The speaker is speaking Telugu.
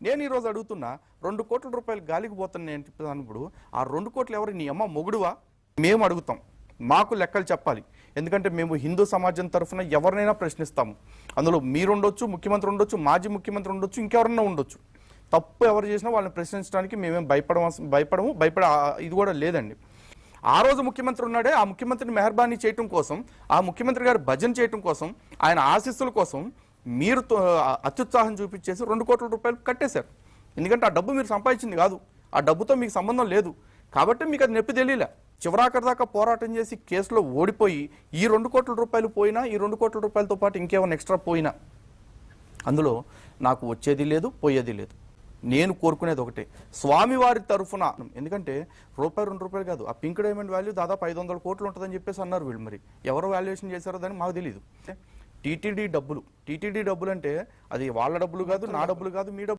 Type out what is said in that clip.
నేను ఈరోజు అడుగుతున్నా 2 కోట్ల రూపాయలు గాలికి పోతున్నాయి అన్నప్పుడు ఆ 2 కోట్లు ఎవరు నీ అమ్మ మొగుడువా మేము అడుగుతాం. మాకు లెక్కలు చెప్పాలి. ఎందుకంటే మేము హిందూ సమాజం తరఫున ఎవరినైనా ప్రశ్నిస్తాము. అందులో మీరు ఉండొచ్చు, ముఖ్యమంత్రి ఉండొచ్చు, మాజీ ముఖ్యమంత్రి ఉండొచ్చు, ఇంకెవరన్నా ఉండొచ్చు. తప్పు ఎవరు చేసినా వాళ్ళని ప్రశ్నించడానికి మేమేం భయపడే ఇది కూడా లేదండి. ఆ రోజు ముఖ్యమంత్రి ఉన్నాడే, ఆ ముఖ్యమంత్రిని మెహర్బానీ చేయటం కోసం, ఆ ముఖ్యమంత్రి గారు భజన చేయటం కోసం, ఆయన ఆశీస్సుల కోసం మీరు అత్యుత్సాహం చూపించేసి 2 కోట్ల రూపాయలు కట్టేశారు. ఎందుకంటే ఆ డబ్బు మీరు సంపాదించింది కాదు, ఆ డబ్బుతో మీకు సంబంధం లేదు. కాబట్టి మీకు అది నొప్పి తెలియలే. చివరాఖరి దాకా పోరాటం చేసి కేసులో ఓడిపోయి ఈ 2 కోట్ల రూపాయలు పోయినా, ఈ 2 కోట్ల రూపాయలతో పాటు ఇంకేమైనా ఎక్స్ట్రా పోయినా అందులో నాకు వచ్చేది లేదు, పోయేది లేదు. నేను కోరుకునేది ఒకటే, స్వామివారి తరఫున. ఎందుకంటే ₹2 కాదు, ఆ పింక్ డైమండ్ వాల్యూ దాదాపు 500 కోట్లు ఉంటుందని చెప్పేసి అన్నారు వీళ్ళు. మరి ఎవరు వాల్యుయేషన్ చేశారో దాన్ని మాకు తెలియదు. టీటీడీ డబ్బులు అంటే అది వాళ్ళ డబ్బులు కాదు, నా డబ్బులు కాదు, మీ డబ్బులు